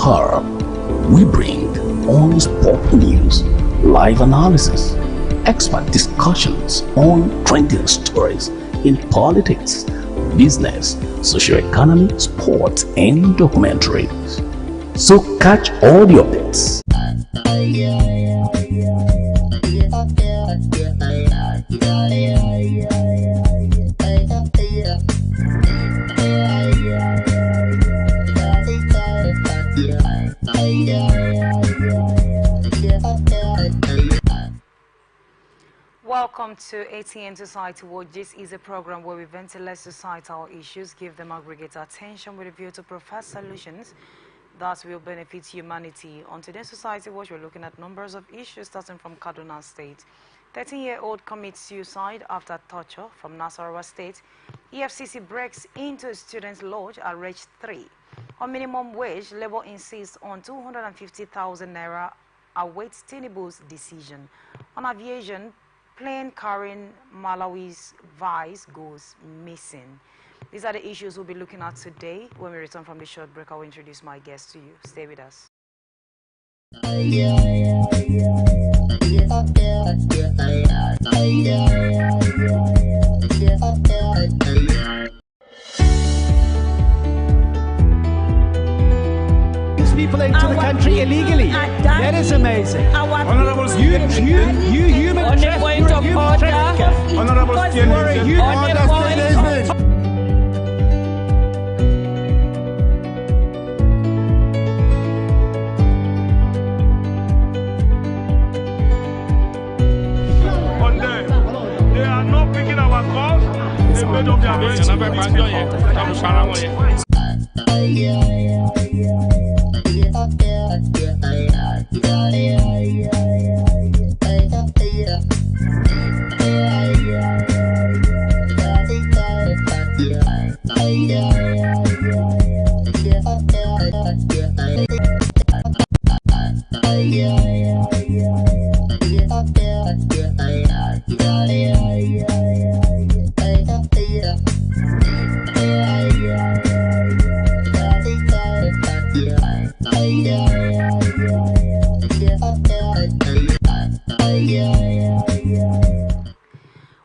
Her, we bring unspoken news, live analysis, expert discussions on trending stories in politics, business, socio-economy, sports, and documentaries. So catch all the updates. Welcome to ATN Society Watch. This is a program where we ventilate societal issues, give them aggregate attention with a view to provide solutions that will benefit humanity. On today's Society Watch, we're looking at numbers of issues starting from Kaduna State. 13-year-old commits suicide after torture from Nasarawa State. EFCC breaks into a student's lodge at Reg 3. On minimum wage, Labour insists on 250,000 naira, awaits Tinubu's decision. On aviation, plane carrying Malawi's vice goes missing. These are the issues we'll be looking at today. When we return from the short break, I will introduce my guests to you. Stay with us. People into the country illegally. That is amazing. Honorable You human trafficker. Honorable they are not picking our calls. They made up their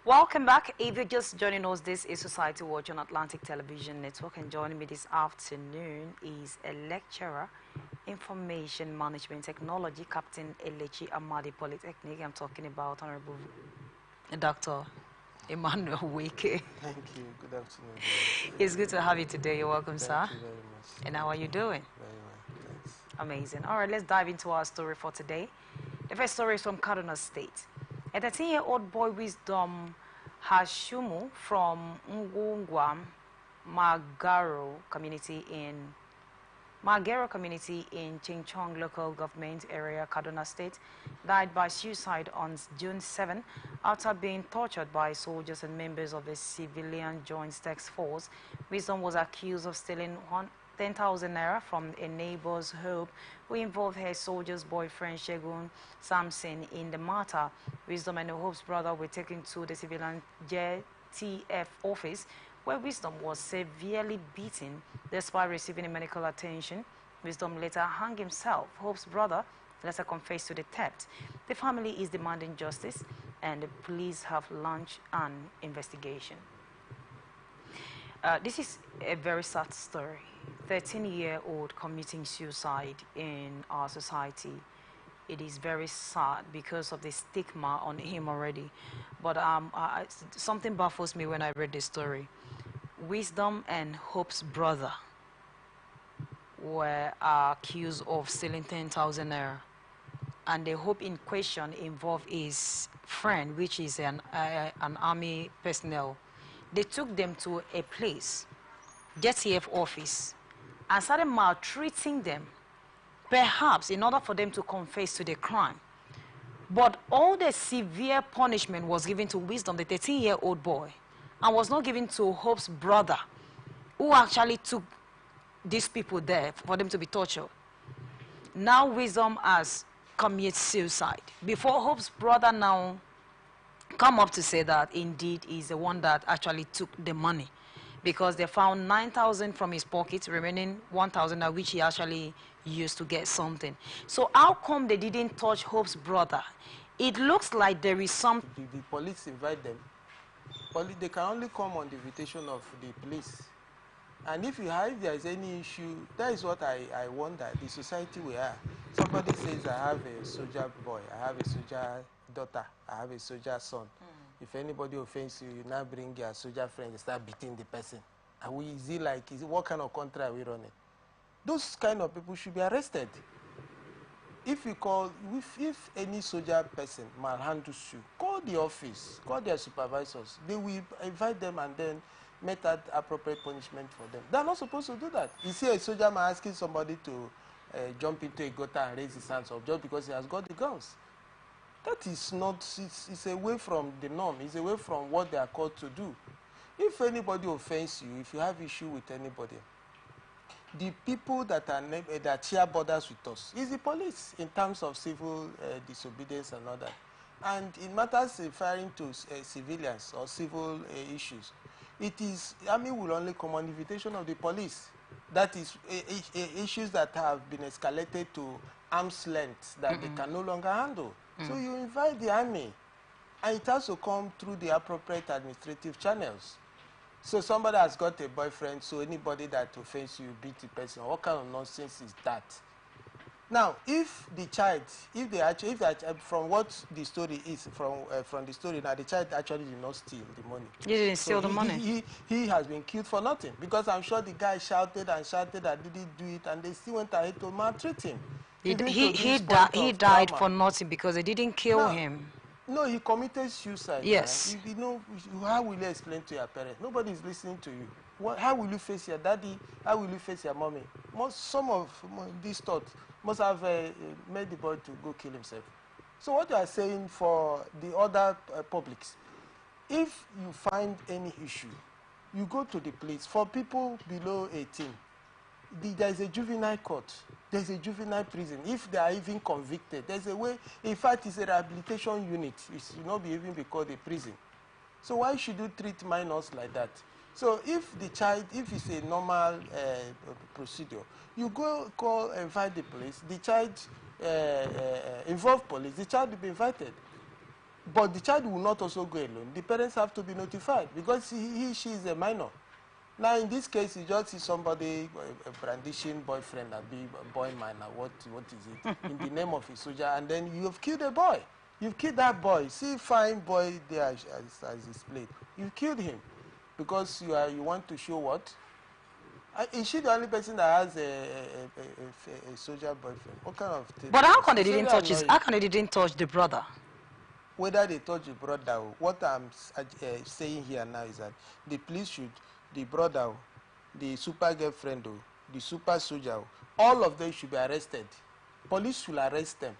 Welcome back. If you're just joining us, this is Society Watch on Atlantic Television Network, and joining me this afternoon is a lecturer, Information Management Technology, Captain Elechi Amadi Polytechnic. I'm talking about Honorable Dr. Emmanuel Wike. Thank you. Good afternoon. It's good to have you today. You're welcome, sir. Thank you very much. And how are you doing? Very well. Thanks. Amazing. All right, let's dive into our story for today. The first story is from Kaduna State. A 13-year-old boy, Wisdom Hashumu from Ngungwa Magaro community in Chingchong local government area, Kaduna State, died by suicide on June 7 after being tortured by soldiers and members of the Civilian Joint Task Force. Wisdom was accused of stealing 10,000 naira from a neighbor's home who involved her soldier's boyfriend, Shegun Samson, in the matter. Wisdom and Hope's brother were taken to the civilian JTF office, where Wisdom was severely beaten despite receiving medical attention. Wisdom later hung himself. Hope's brother later confessed to the theft. The family is demanding justice, and the police have launched an investigation. This is a very sad story. 13-year-old committing suicide in our society. It is very sad because of the stigma on him already. But something baffles me when I read this story. Wisdom and Hope's brother were accused of stealing 10,000 naira. And the Hope in question involved his friend, which is an army personnel. They took them to a place, JTF office, and started maltreating them, perhaps in order for them to confess to the crime. But all the severe punishment was given to Wisdom, the 13-year-old boy, and was not given to Hope's brother, who actually took these people there for them to be tortured. Now Wisdom has committed suicide. Before Hope's brother now come up to say that indeed he's the one that actually took the money. because they found 9,000 from his pocket, remaining 1,000 which he actually used to get something. So how come they didn't touch Hope's brother? It looks like there is some. The police invite them. They can only come on the invitation of the police. And if there is any issue, that is what I wonder, the society we are. Somebody says, I have a soldier boy, I have a soldier daughter, I have a soldier son. If anybody offends you, you now bring your soldier friend and start beating the person. What kind of country are we running? Those kind of people should be arrested. If any soldier person malhandles you, call the office, call their supervisors. They will invite them and then make that appropriate punishment for them. They're not supposed to do that. You see a soldier man asking somebody to jump into a gutter and raise his hands up just because he has got the guns. That is not, it's away from the norm. It's away from what they are called to do. If anybody offends you, if you have issue with anybody, the people that share borders with us is the police in terms of civil disobedience and all that. And in matters referring to civilians or civil issues, Army will only come on invitation of the police. That is issues that have been escalated to arm's length that they can no longer handle. So you invite the Army, and it has to come through the appropriate administrative channels. So somebody has got a boyfriend, so anybody that offends you, beat the person. What kind of nonsense is that? Now, if the child, from what the story is, from the story now, the child actually did not steal the money. He didn't steal the money. He has been killed for nothing, because I'm sure the guy shouted and shouted and didn't do it, and they still went ahead to maltreat him. He died for nothing because they didn't kill him. No, he committed suicide. Yes. You know, how will you explain to your parents? Nobody is listening to you. How will you face your daddy? How will you face your mommy? Some of these thoughts must have made the boy to go kill himself. So what you are saying for the other publics, if you find any issue, you go to the police. For people below 18, there is a juvenile court. There's a juvenile prison. If they are even convicted, there's a way. In fact, it's a rehabilitation unit. It should not be even be called a prison. So why should you treat minors like that? So if the child, if it's a normal procedure, you go invite the police. The child involve police. The child will be invited. But the child will not also go alone. The parents have to be notified because she is a minor. Now, in this case, you just see somebody brandishing boyfriend and be a boy minor. What is it? In the name of a soldier, and then you have killed a boy. You've killed that boy. See, fine boy there as displayed. You've killed him because you want to show what? Is she the only person that has a soldier boyfriend? What kind of thing? But how come they didn't touch his? How come they didn't touch the brother? Whether they touch the brother, what I'm saying here now is that the police should. The brother, the super girlfriend, the super soldier, all of them should be arrested. Police should arrest them.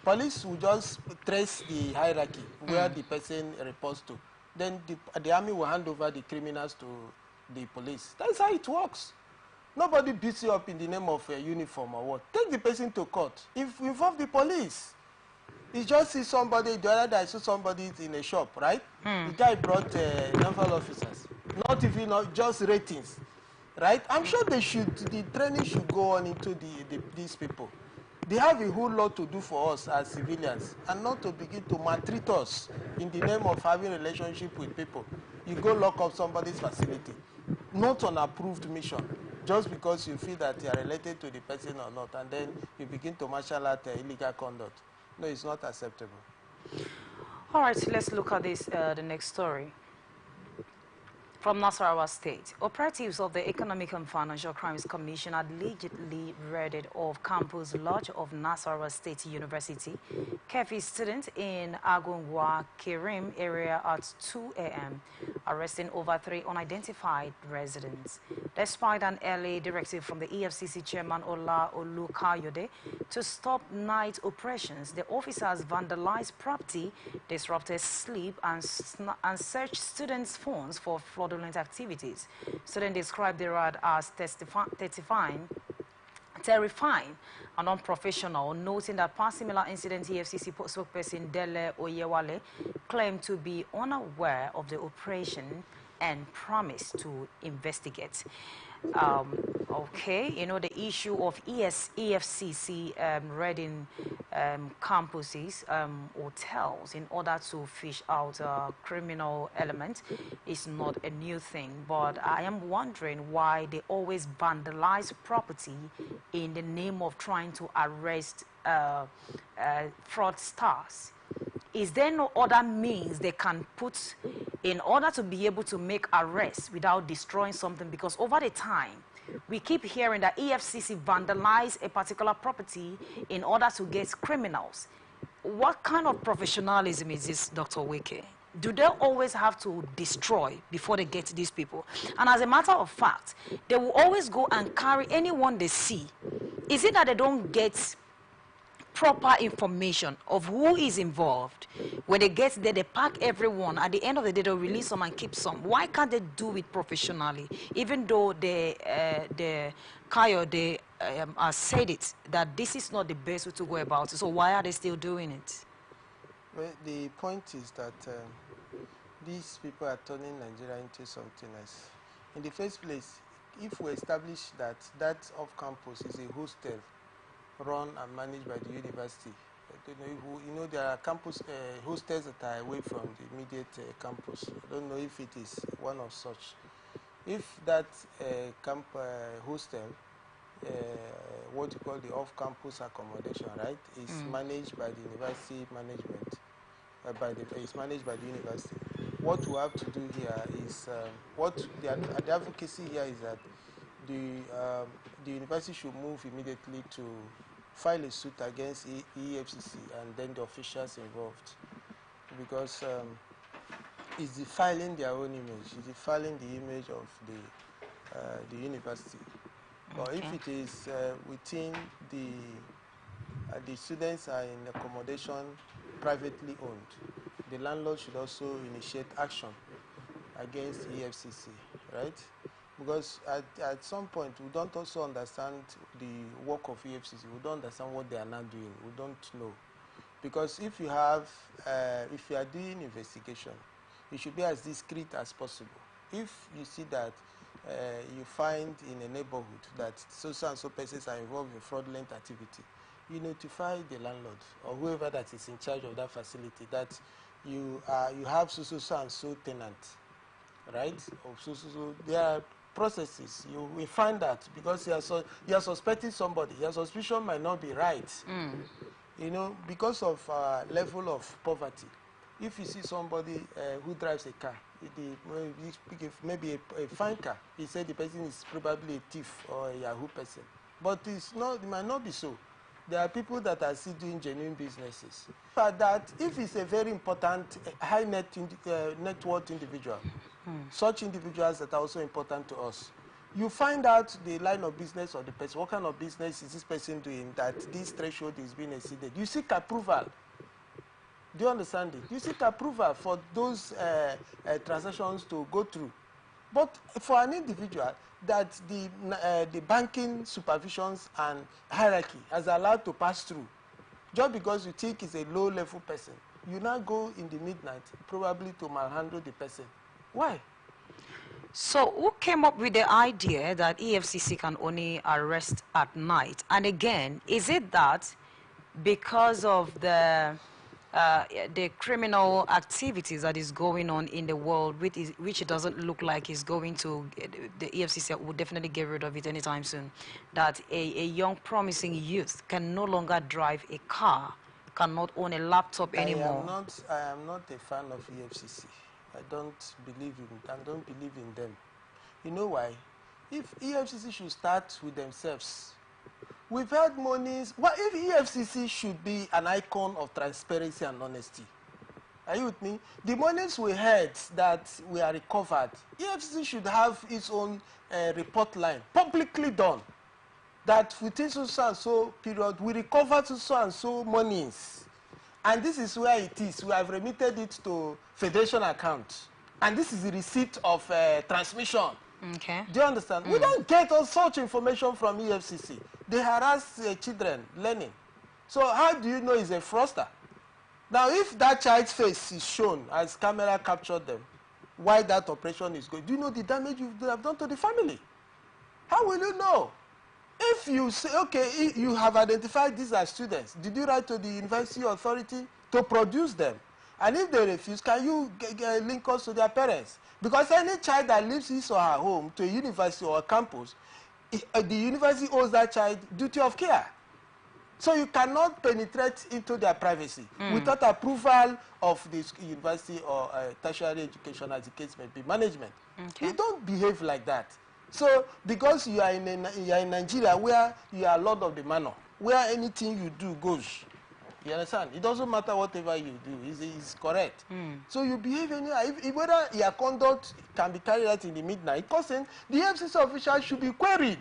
Police will just trace the hierarchy where the person reports to. Then the army will hand over the criminals to the police. That's how it works. Nobody beats you up in the name of a uniform or what. Take the person to court. Involve the police. You just see somebody, the other day I saw somebody in a shop, right? The guy brought naval officers. Not just ratings, right? I'm sure the training should go on into these people. They have a whole lot to do for us as civilians, and not to begin to maltreat us in the name of having a relationship with people. You go lock up somebody's facility, not on approved mission, just because you feel that you are related to the person or not, and then you begin to marshal out illegal conduct. No, it's not acceptable. All right, let's look at this, the next story. From Nasarawa State, operatives of the Economic and Financial Crimes Commission allegedly raided off campus lodge of Nasarawa State University, kept students in Agungwa Kirim area at 2 a.m., arresting over 3 unidentified residents. Despite an early directive from the EFCC chairman Ola Olukayode to stop night operations, the officers vandalized property, disrupted sleep, and searched students' phones for fraudulent activities. Students described the raid as terrifying and unprofessional, noting that past similar incident, EFCC spokesperson Dele Oyewale claimed to be unaware of the operation and promised to investigate. Okay, you know, the issue of EFCC raiding campuses, hotels in order to fish out criminal elements is not a new thing, but I am wondering why they always vandalize property in the name of trying to arrest fraudsters. Is there no other means they can put in order to be able to make arrests without destroying something? Because over the time, we keep hearing that EFCC vandalize a particular property in order to get criminals. What kind of professionalism is this, Dr. Wike? Do they always have to destroy before they get to these people? And as a matter of fact, they will always go and carry anyone they see. Is it that they don't get proper information of who is involved? When they get there, they pack everyone. At the end of the day, they'll release some and keep some. Why can't they do it professionally? Even though they said it, that this is not the best way to go about it. So why are they still doing it? Well, the point is that these people are turning Nigeria into something else. In the first place, if we establish that that off-campus is a hostel run and managed by the university, I don't know if, you know, there are campus hostels that are away from the immediate campus. I don't know if it is one of such. If that hostel, what you call the off-campus accommodation, right, is managed by the university management, is managed by the university. What we have to do here is, what the advocacy here is that the university should move immediately to file a suit against EFCC and then the officials involved, because it's defiling their own image, it's defiling the image of the university. But if it is within the students are in accommodation privately owned, the landlord should also initiate action against EFCC, right? Because at some point, we don't also understand the work of EFCC. We don't understand what they are now doing. We don't know. Because if you have, if you are doing investigation, it should be as discreet as possible. If you see that you find in a neighborhood that so and so persons are involved in fraudulent activity, you notify the landlord or whoever that is in charge of that facility that you have so and so tenant, right? Or so there are processes. You will find that because you are suspecting somebody, your suspicion might not be right. You know, because of level of poverty. If you see somebody who drives a car, maybe a fine car, he said the person is probably a thief or a Yahoo person. But it's not, it might not be so. There are people that are still doing genuine businesses. But that if it's a very important, high net worth individual, such individuals that are also important to us, you find out the line of business of the person. What kind of business is this person doing that this threshold is being exceeded? You seek approval. Do you understand it? You seek approval for those transactions to go through. But for an individual that the banking supervisions and hierarchy has allowed to pass through, just because you think he's a low-level person, you now go in the midnight probably to manhandle the person. Why? So who came up with the idea that EFCC can only arrest at night? And again, is it that because of the criminal activities that is going on in the world, which it doesn't look like is going to, the EFCC will definitely get rid of it anytime soon, that a young promising youth can no longer drive a car, cannot own a laptop anymore? I am not a fan of EFCC. I don't believe in them. You know why? If EFCC should start with themselves, we've had monies. What if EFCC should be an icon of transparency and honesty? Are you with me? The monies we had that we are recovered, EFCC should have its own report line, publicly done, that within so and so period, we recovered so and so monies. And this is where it is. We have remitted it to Federation account. And this is the receipt of transmission. Okay. Do you understand? We don't get all such information from EFCC. They harass children learning. So how do you know he's a fraudster? Now, if that child's face is shown as camera captured them, why that operation is going. Do you know the damage you have done to the family? How will you know? If you say, okay, you have identified these as students, did you write to the university authority to produce them? And if they refuse, can you link us to their parents? Because any child that leaves his or her home to a university or a campus, the university owes that child duty of care. So you cannot penetrate into their privacy without approval of this university or tertiary education, as the case may be, management. Okay. You don't behave like that. So because you are in Nigeria, where you are lord of the manor, where anything you do goes. You understand? It doesn't matter whatever you do, it's correct. So you behave anyhow. Whether your conduct can be carried out in the midnight, person, the FCC officials should be queried.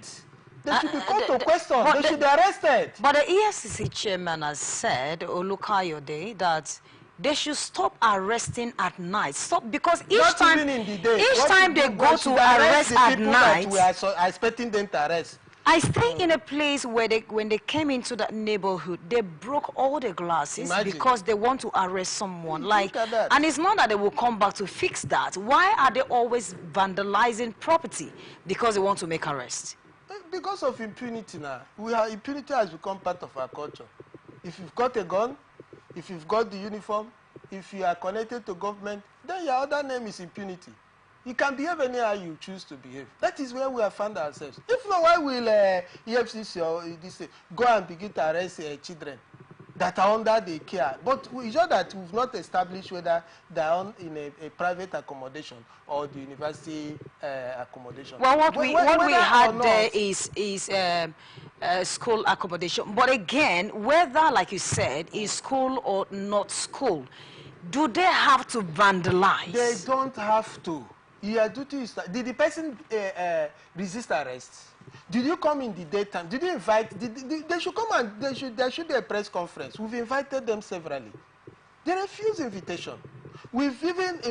They should be called to question. They should be arrested. But the EFCC chairman has said, Olukayode, that they should stop arresting at night. Stop, because each Not time, even in the day. each time they go to arrest at night, we are expecting them to arrest. I stay in a place where when they came into that neighborhood, they broke all the glasses. Imagine. Because they want to arrest someone. And it's not that they will come back to fix that. Why are they always vandalizing property? Because they want to make arrests. Because of impunity now. Impunity has become part of our culture. If you've got a gun, if you've got the uniform, if you are connected to government, then your other name is impunity. You can behave anyhow you choose to behave. That is where we have found ourselves. If not, why will EFCC or this go and begin to arrest children that are under the care? But it's just that we've not established whether they are in a private accommodation or the university accommodation. Well, what we had there is school accommodation. But again, whether, like you said, is school or not school, do they have to vandalize? They don't have to. Your duty is... Did the person resist arrest? Did you come in the daytime? Did you invite... they should come and... There should be a press conference. We've invited them severally. They refuse invitation. We've even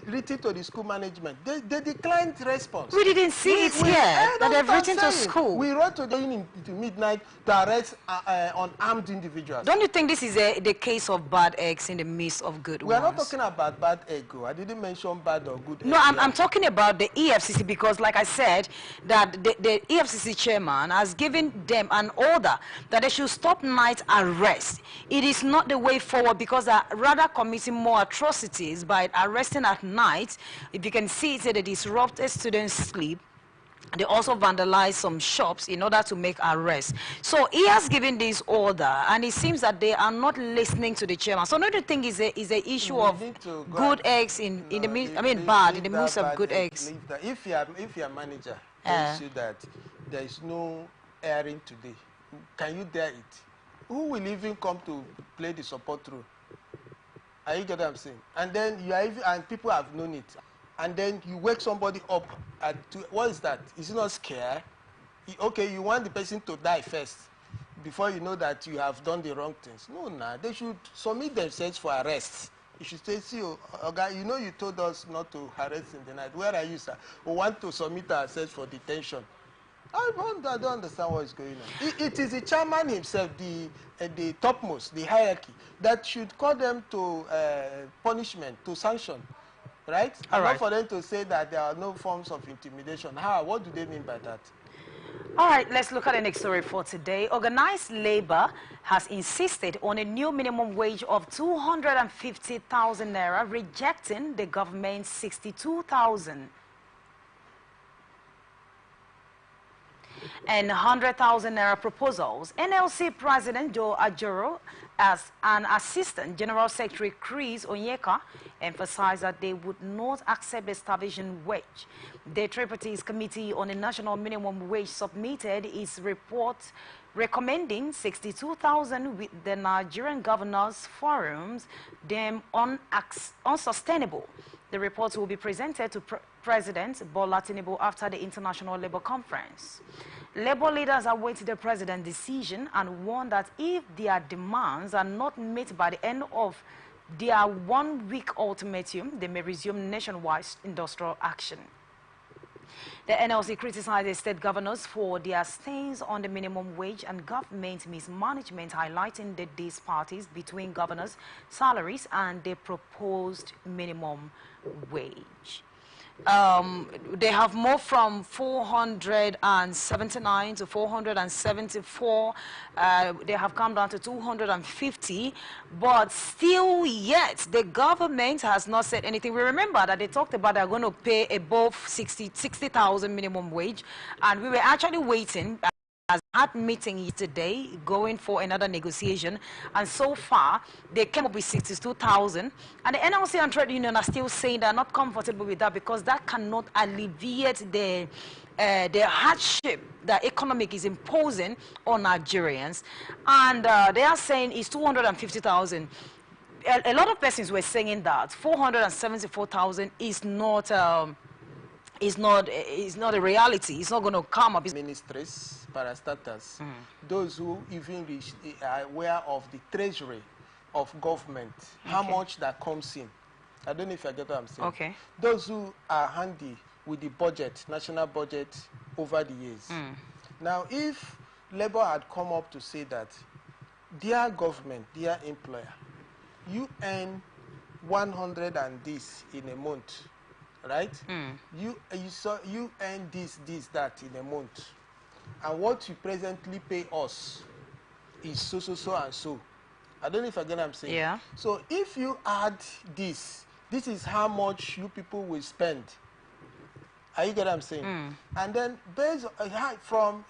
written to the school management. They declined response. We didn't see it here, that they've written to school. We wrote to them into midnight to arrest unarmed individuals. Don't you think this is the case of bad eggs in the midst of good ones? We are not talking about bad egg. I didn't mention bad or good egg. No, I'm talking about the EFCC, because like I said, that the EFCC chairman has given them an order that they should stop night arrest. It is not the way forward, because they're rather committing more atrocities by arresting at night. If you can see it, they disrupted students' sleep. They also vandalized some shops in order to make arrests. So he has given this order, and it seems that they are not listening to the chairman. So another thing is a issue of good eggs in the midst, I mean bad in the midst of good eggs. If your manager tells you that there is no airing today, can you dare it? Who will even come to play the support role? Are you getting what I'm saying? And then and people have known it. And then you wake somebody up what is that? Is it not scare? Okay, you want the person to die first before you know that you have done the wrong things. No, they should submit themselves for arrest. You should say, see, okay, you know you told us not to arrest in the night. Where are you, sir? We want to submit ourselves for detention. I don't understand what is going on. It is the chairman himself, the topmost, the hierarchy, that should call them to punishment, to sanction, right? All right. Not for them to say that there are no forms of intimidation. How? What do they mean by that? All right, let's look at the next story for today. Organized labor has insisted on a new minimum wage of 250,000 naira, rejecting the government's 62,000. And 100,000 naira proposals. NLC President Joe Ajero, as an Assistant General Secretary Chris Onyeka, emphasized that they would not accept the starvation wage. The Tripartite Committee on the National Minimum Wage submitted its report recommending 62,000, with the Nigerian Governors Forum's deemed unsustainable. The report will be presented to President Bola Tinubu after the International Labour Conference. Labour leaders await the president's decision and warn that if their demands are not met by the end of their one-week ultimatum, they may resume nationwide industrial action. The NLC criticized the state governors for their stance on the minimum wage and government mismanagement, highlighting the disparities between governors' salaries and the proposed minimum wage. They have moved from 479 to 474. They have come down to 250, but still yet the government has not said anything. We remember that they talked about they're going to pay above 60,000 minimum wage, and we were actually waiting. Has had meeting today, going for another negotiation, and so far they came up with 62,000. And the NLC and trade union are still saying they're not comfortable with that because that cannot alleviate the hardship that economic is imposing on Nigerians. And they are saying it's 250,000. A lot of persons were saying that 474,000 is not. It's not a reality. It's not going to come up. Ministries, parastatals, those who even are aware of the treasury of government, how much that comes in. I don't know if I get what I'm saying. Okay. Those who are handy with the budget, national budget, over the years. Now, if Labour had come up to say that, dear government, dear employer, you earn 100 and this in a month, right? You earn this, that in a month, and what you presently pay us is so and so. I don't know if I get what I'm saying. Yeah. So if you add this is how much you people will spend. Are you get what I'm saying? And then based from,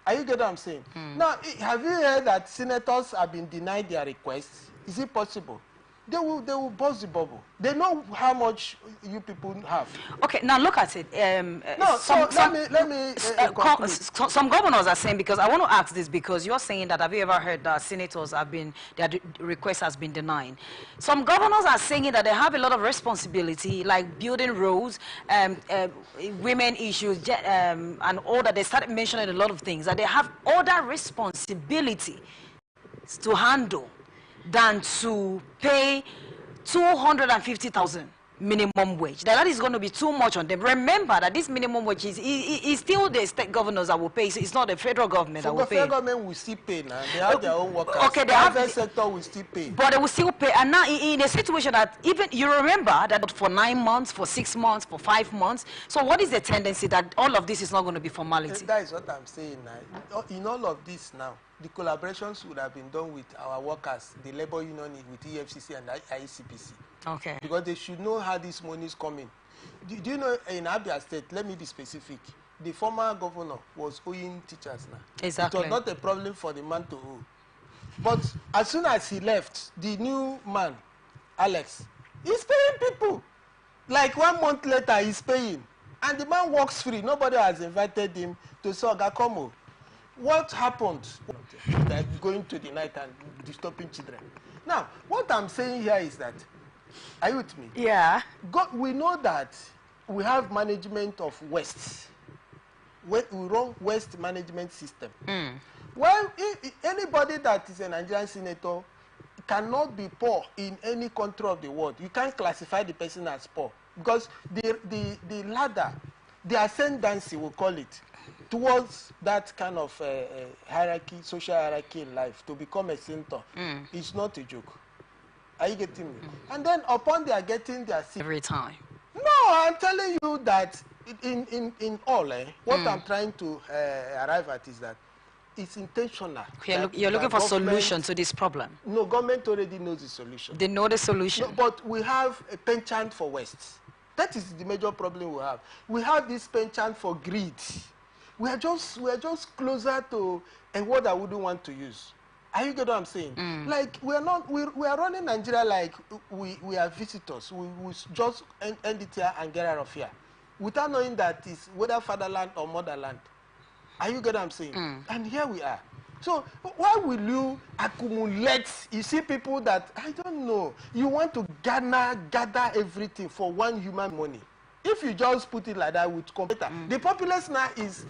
are you get what I'm saying? Now, have you heard that senators have been denied their requests? Is it possible? They will burst the bubble. They know how much you people have. Okay, now look at it. Let me conclude. Some governors are saying, because I want to ask this, because you're saying that, have you ever heard that senators have been, their request has been denied? Some governors are saying that they have a lot of responsibility, like building roads, women issues, and all that. They started mentioning a lot of things, that they have other responsibility to handle than to pay 250,000 minimum wage. That is going to be too much on them. Remember that this minimum wage is still the state governors that will pay. It's not the federal government that will pay. The federal government will still pay now. They have their own workers. Okay, the private sector will still pay. But they will still pay. And now in a situation that even, you remember that for 9 months, for 6 months, for 5 months. So what is the tendency that all of this is not going to be formality? That is what I'm saying now. In all of this now, the collaborations would have been done with our workers, the labor union with EFCC and ICPC. Okay. Because they should know how this money is coming. Do you know, in Abia State, let me be specific, the former governor was owing teachers now. Exactly. It was not a problem for the man to owe. But as soon as he left, the new man, Alex, he's paying people. Like 1 month later, he's paying. And the man walks free. Nobody has invited him to Sogakomo. What happened? Like going to the night and disturbing children. Now, what I'm saying here is that, are you with me? Yeah. We know that we have management of waste. We run waste management system. Well, anybody that is a Nigerian senator cannot be poor in any country of the world. You can't classify the person as poor because the ladder, the ascendancy, we'll call it, towards that kind of hierarchy, social hierarchy in life, to become a senator, is not a joke. Are you getting me? And then upon they are getting their seat. Every time. No, I'm telling you that in all, what I'm trying to arrive at is that it's intentional. You're looking for solution to this problem. No, government already knows the solution. They know the solution. No, but we have a penchant for waste. That is the major problem we have. We have this penchant for greed. We are just closer to a word I wouldn't want to use. Are you get what I'm saying? Like we are running Nigeria like we are visitors. We just end it here and get out of here, without knowing that it's whether fatherland or motherland. Are you get what I'm saying? And here we are. So why will you accumulate? You see people that, I don't know, you want to gather everything for one human money. If you just put it like that with computer, the populace now is,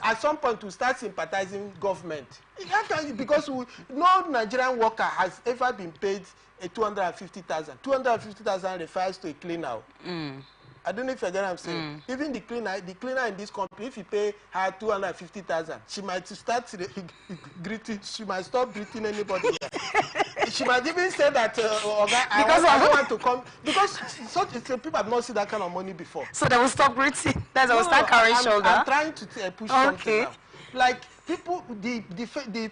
at some point, to start sympathizing government. Because no Nigerian worker has ever been paid a 250,000. 250,000 refers to a cleaner. I don't know if you get what I'm saying. Even the cleaner in this company, if you pay her 250,000, she might start greeting. She might stop greeting anybody. She might even say that, I don't want to come because such people have not seen that kind of money before. So they will stop greeting. That's No, will start carrying shoulder. I'm trying to push something now. Like people, the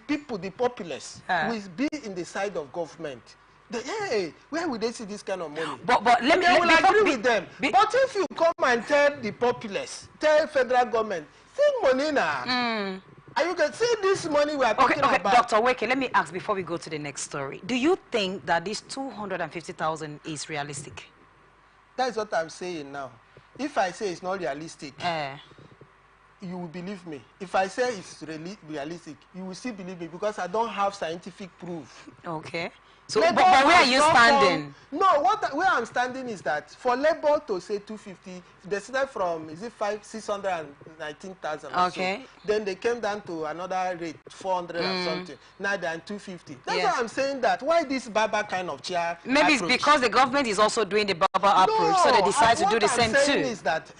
people, the populace will be in the side of government. Hey, where would they see this kind of money? But let me. They will agree with them. But if you come and tell the populace, tell federal government, send money now. And you can see this money we are talking about. Dr. Weke, let me ask before we go to the next story. Do you think that this 250,000 is realistic? That's what I'm saying now. If I say it's not realistic, you will believe me. If I say it's realistic, you will still believe me because I don't have scientific proof. Okay. So, but where are you standing? No, where I'm standing is that for labor to say 250, they started from, is it 619,000 or so. Then they came down to another rate, 400 and something. Now they're 250. That's why I'm saying that. Why this Baba kind of chair Maybe approach? It's because the government is also doing the Baba approach, so they decide to do the same too. What I'm saying is that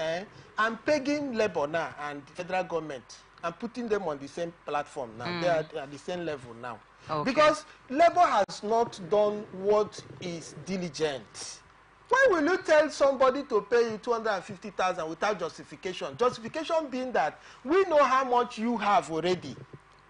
I'm pegging labor now and federal government. I'm putting them on the same platform now. They are at the same level now. Because labor has not done what is diligent. Why will you tell somebody to pay you 250,000 without justification? Justification being that we know how much you have already.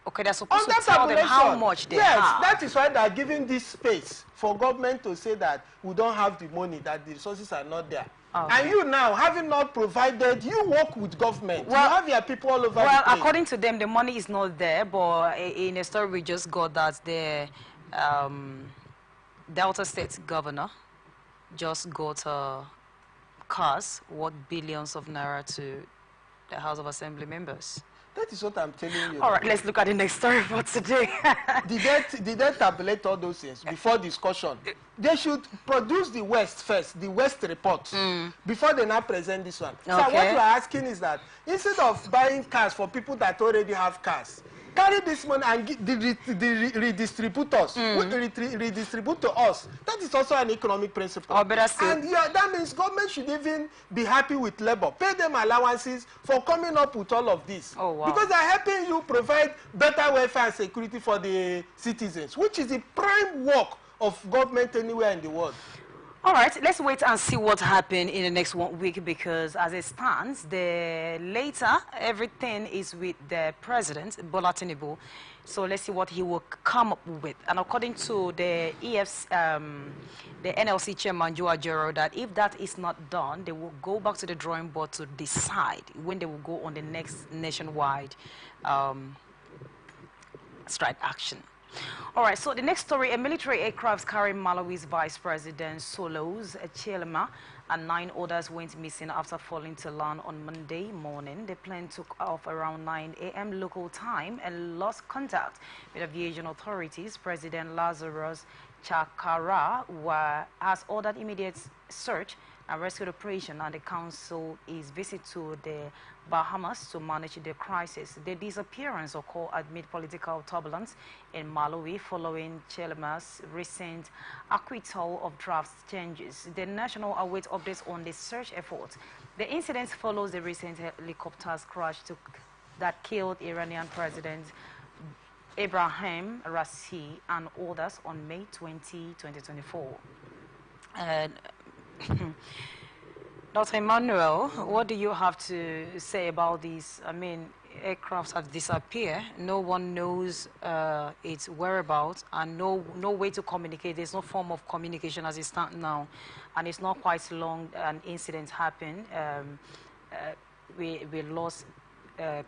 Okay, they're supposed to tell them how much they have. Yes, that is why they are giving this space for government to say that we don't have the money, that the resources are not there. And you now, having not provided, you work with government. You have your people all over the place. Well, according to them, the money is not there, but in a story we just got that the Delta State governor just got cars worth billions of naira to the House of Assembly members. That is what I'm telling you. All right, let's look at the next story for today. Did they tabulate all those things before discussion? They should produce the West first, the West report, before they now present this one. So what we're asking is that instead of buying cars for people that already have cars, carry this money and redistribute to us. That is also an economic principle. And that means government should even be happy with labor. Pay them allowances for coming up with all of this. Because they're helping you provide better welfare and security for the citizens, which is the prime work of government anywhere in the world. All right, let's wait and see what happens in the next 1 week, because as it stands, everything is with the president, Bola Tinubu. So let's see what he will come up with. And according to the the NLC chairman, Joe Ajero, that if that is not done, they will go back to the drawing board to decide when they will go on the next nationwide strike action. All right, so the next story, a military aircraft carrying Malawi's Vice President Solos Chilema and 9 others went missing after falling to land on Monday morning. The plane took off around 9 a.m. local time and lost contact with aviation authorities. President Lazarus Chakwera has ordered immediate search and rescue operation, and the council is visit to the Bahamas to manage the crisis. The disappearance occurred amid political turbulence in Malawi following Chilema's recent acquittal of draft changes. The national awaits updates on the search efforts. The incident follows the recent helicopter crash that killed Iranian President Ibrahim Raisi and others on May 20, 2024. Dr. Emmanuel, what do you have to say about these? I mean, aircrafts have disappeared. No one knows its whereabouts, and no way to communicate. There's no form of communication as it stands now, and it's not quite long an incident happened. We lost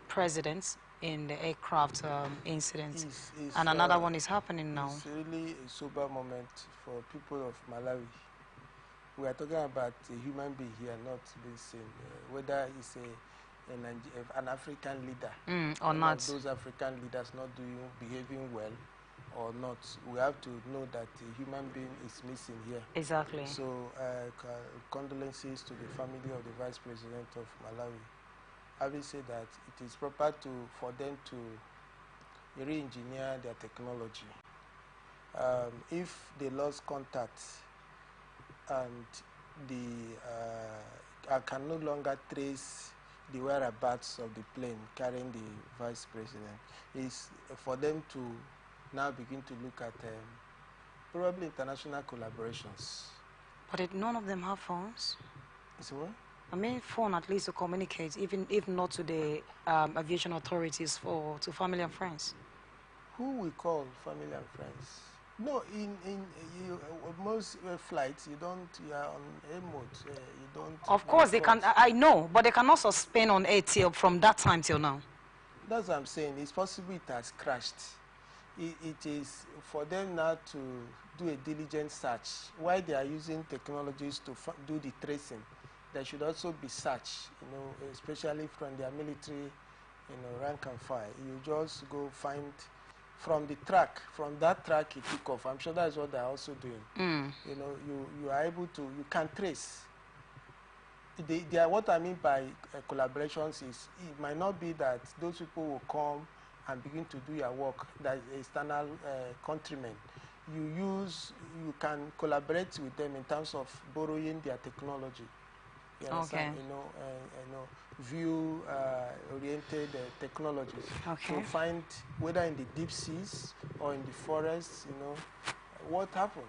presidents in the aircraft incidents, and another one is happening now. It's really a sober moment for people of Malawi. We are talking about a human being here not being seen, whether it's an African leader or not. Those African leaders not behaving well or not. We have to know that a human being is missing here. Exactly. So condolences to the family of the Vice President of Malawi. Having said that, it is proper for them to re-engineer their technology. If they lost contact and can no longer trace the whereabouts of the plane carrying the vice president. It's for them to now begin to look at probably international collaborations. But none of them have phones. So what? I mean, phone at least to communicate, even if not to the aviation authorities, to family and friends. Who we call family and friends? No, most flights, you are on air mode. You don't. Of course, they can. I know, but they cannot suspend on air till from that time till now. That's what I'm saying. It's possible it has crashed. It is for them now to do a diligent search. While they are using technologies to do the tracing, there should also be search, especially from their military, rank and file. You just go find from the track, from that track you took off. I'm sure that's what they're also doing. You are able to, you can trace. What I mean by collaborations is, it might not be that those people will come and begin to do your work, that external countrymen. You can collaborate with them in terms of borrowing their technology. You understand? View-oriented technologies. Okay. To find whether in the deep seas or in the forests, what happened.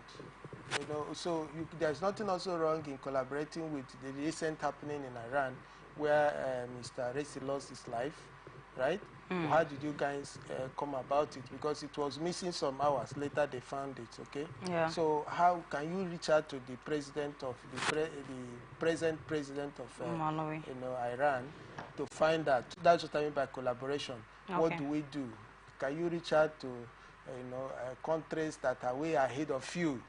So there's nothing also wrong in collaborating with the recent happening in Iran, where Mr. Raisi lost his life, right? How did you guys come about it? Because it was missing some hours. Later they found it, okay? Yeah. So how can you reach out to the president of the present president of Iran to find out? That's what I mean by collaboration. Okay. What do we do? Can you reach out to countries that are way ahead of you?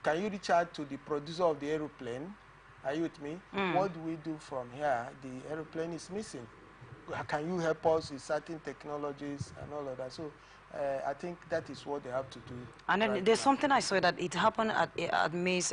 Can you reach out to the producer of the aeroplane? Are you with me? What do we do from here? The aeroplane is missing. Can you help us with certain technologies and all of that? So I think that is what they have to do. And then there's something I saw that it happened at May's